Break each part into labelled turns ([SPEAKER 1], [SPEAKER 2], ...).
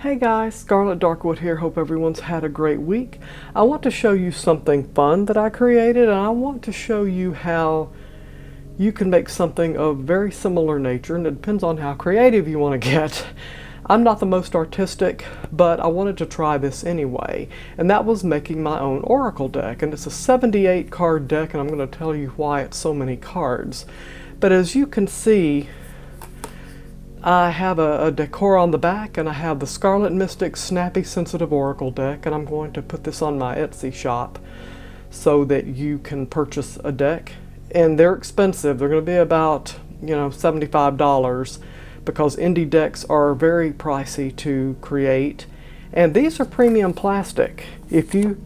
[SPEAKER 1] Hey guys, Scarlet Darkwood here. Hope everyone's had a great week. I want to show you something fun that I created, and I want to show you how you can make something of very similar nature, and it depends on how creative you want to get. I'm not the most artistic, but I wanted to try this anyway, and that was making my own Oracle deck. And it's a 78 card deck, and I'm going to tell you why it's so many cards. But as you can see, I have a decor on the back, and I have the Scarlet Mystic Snappy Sensitive Oracle deck, and I'm going to put this on my Etsy shop so that you can purchase a deck. And they're expensive. They're going to be about, $75 because indie decks are very pricey to create. And these are premium plastic. If you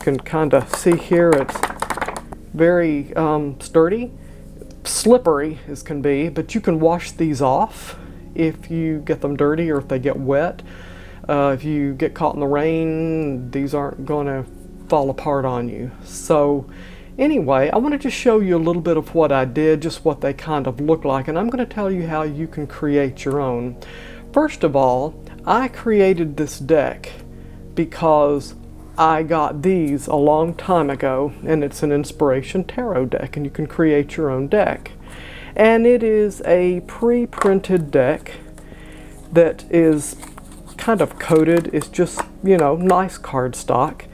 [SPEAKER 1] can kind of see here, it's very sturdy. Slippery as can be, but you can wash these off if you get them dirty or if they get wet. If you get caught in the rain, these aren't going to fall apart on you. So anyway, I wanted to show you a little bit of what I did, just what they kind of look like, and I'm going to tell you how you can create your own. First of all, I created this deck because I got these a long time ago, and it's an Inspiration Tarot deck, and you can create your own deck. And it is a pre-printed deck that is kind of coated. It's just, nice cardstock.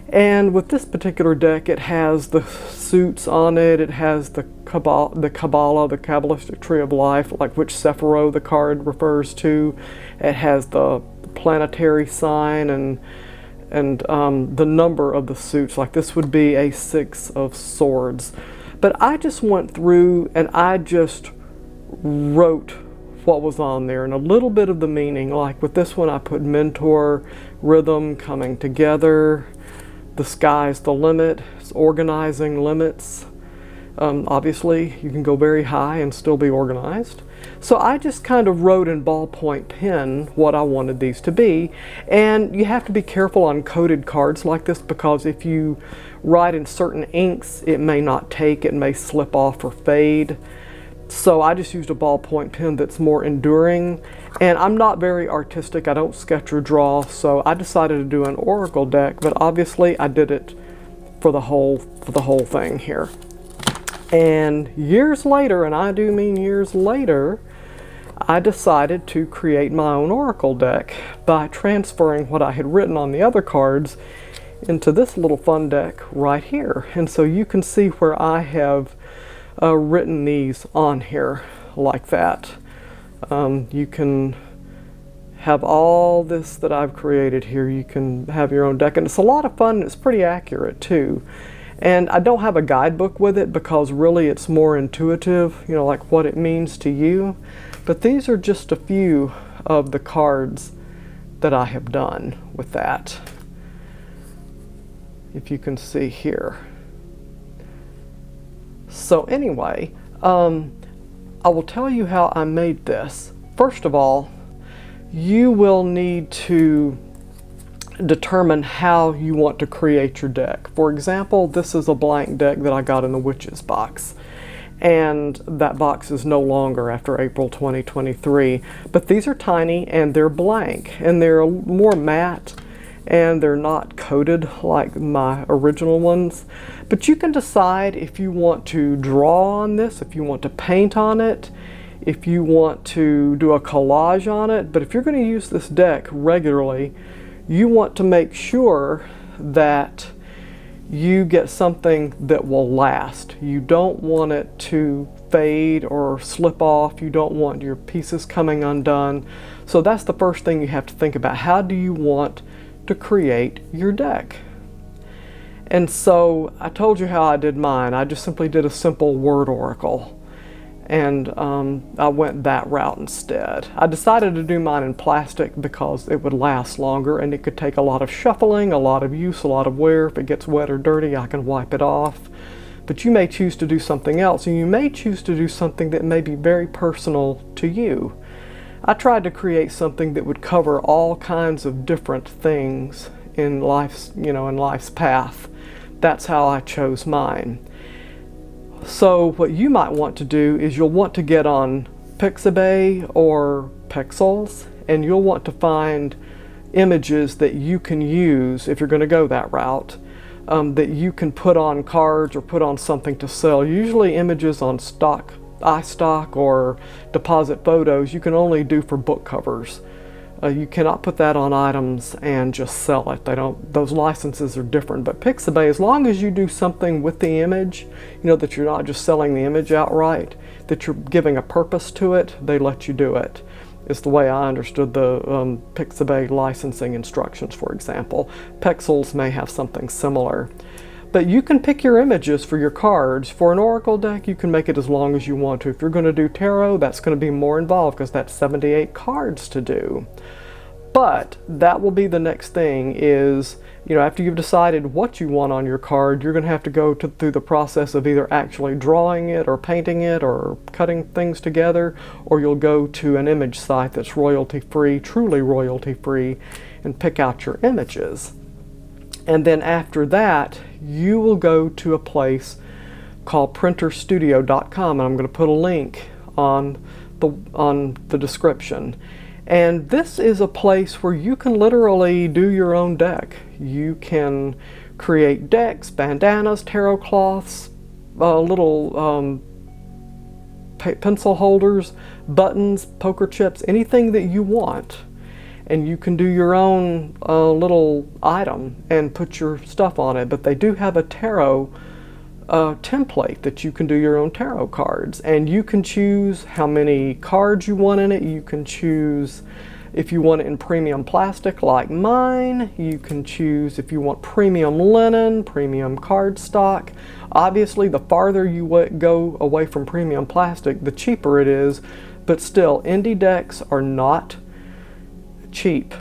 [SPEAKER 1] And with this particular deck, it has the suits on it. It has the Kabbalah, the Kabbalistic Tree of Life, like which Sephiroth the card refers to. It has the planetary sign and the number of the suits, like this would be a 6 of Swords. But I just went through and I just wrote what was on there and a little bit of the meaning. Like with this one, I put mentor, rhythm, coming together, the sky's the limit, it's organizing limits. Obviously, you can go very high and still be organized. So I just kind of wrote in ballpoint pen what I wanted these to be. And you have to be careful on coated cards like this, because if you write in certain inks, it may not take, it may slip off or fade. So I just used a ballpoint pen that's more enduring. And I'm not very artistic, I don't sketch or draw, so I decided to do an Oracle deck, but obviously I did it for the whole thing here. And years later, and I do mean years later, I decided to create my own Oracle deck by transferring what I had written on the other cards into this little fun deck right here. And so you can see where I have written these on here like that. You can have all this that I've created here. You can have your own deck, and it's a lot of fun, and it's pretty accurate too. And I don't have a guidebook with it because really it's more intuitive, like what it means to you. But these are just a few of the cards that I have done with that, if you can see here. So anyway, I will tell you how I made this. First of all, you will need to determine how you want to create your deck. For example, this is a blank deck that I got in the Witches box, and that box is no longer after April 2023. But these are tiny and they're blank, and they're more matte, and they're not coated like my original ones. But you can decide if you want to draw on this, if you want to paint on it, if you want to do a collage on it. But if you're going to use this deck regularly, you want to make sure that you get something that will last. You don't want it to fade or slip off. You don't want your pieces coming undone. So that's the first thing you have to think about. How do you want to create your deck? And so I told you how I did mine. I just simply did a simple word oracle. And I went that route instead. I decided to do mine in plastic because it would last longer, and it could take a lot of shuffling, a lot of use, a lot of wear. If it gets wet or dirty, I can wipe it off. But you may choose to do something else, and you may choose to do something that may be very personal to you. I tried to create something that would cover all kinds of different things in life's, in life's path. That's how I chose mine. So what you might want to do is you'll want to get on Pixabay or Pexels and you'll want to find images that you can use if you're going to go that route, that you can put on cards or put on something to sell. Usually images on iStock or deposit photos you can only do for book covers. You cannot put that on items and just sell it. Those licenses are different. But Pixabay, as long as you do something with the image, that you're not just selling the image outright, that you're giving a purpose to it, they let you do it. Is the way I understood the Pixabay licensing instructions, for example. Pexels may have something similar. But you can pick your images for your cards. For an Oracle deck, you can make it as long as you want to. If you're going to do tarot, that's going to be more involved because that's 78 cards to do. But that will be the next thing is, after you've decided what you want on your card, you're going to have to go through the process of either actually drawing it or painting it or cutting things together, or you'll go to an image site that's royalty-free, truly royalty-free, and pick out your images. And then after that, you will go to a place called printerstudio.com, and I'm going to put a link on the description. And this is a place where you can literally do your own deck. You can create decks, bandanas, tarot cloths, little pencil holders, buttons, poker chips, anything that you want. And you can do your own little item and put your stuff on it. But they do have a tarot template that you can do your own tarot cards. And you can choose how many cards you want in it. You can choose if you want it in premium plastic like mine. You can choose if you want premium linen, premium cardstock. Obviously, the farther you go away from premium plastic, the cheaper it is. But still, indie decks are not cheap,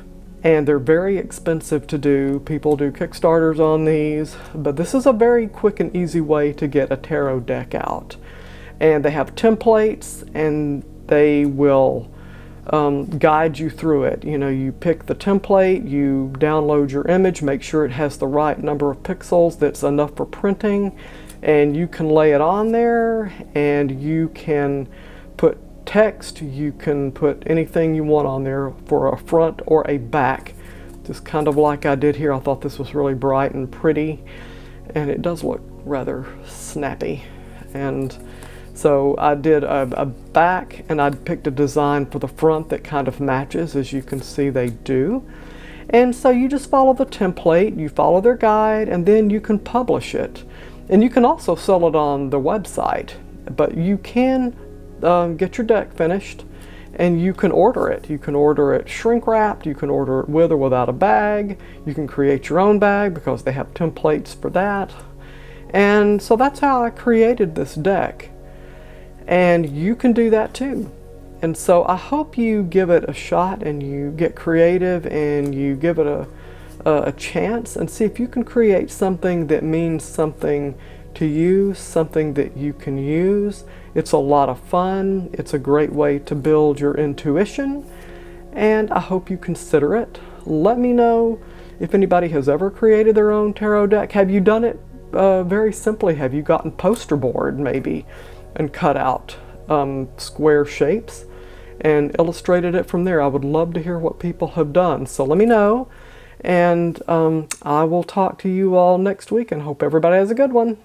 [SPEAKER 1] and they're very expensive to do. People do Kickstarters on these, but this is a very quick and easy way to get a tarot deck out. And they have templates, and they will guide you through it. You pick the template, you download your image, make sure it has the right number of pixels that's enough for printing, and you can lay it on there, and you can put text, you can put anything you want on there for a front or a back, just kind of like I did here. I thought this was really bright and pretty, and it does look rather snappy. And so I did a back, and I picked a design for the front that kind of matches, as you can see they do. And so you just follow the template, you follow their guide, and then you can publish it. And you can also sell it on the website, but you can get your deck finished, and you can order it. You can order it shrink wrapped, you can order it with or without a bag, you can create your own bag because they have templates for that. And so that's how I created this deck, and you can do that too. And so I hope you give it a shot, and you get creative, and you give it a chance, and see if you can create something that means something to you, something that you can use. It's a lot of fun. It's a great way to build your intuition, and I hope you consider it. Let me know if anybody has ever created their own tarot deck. Have you done it very simply? Have you gotten poster board maybe and cut out square shapes and illustrated it from there? I would love to hear what people have done, so let me know, and I will talk to you all next week, and hope everybody has a good one.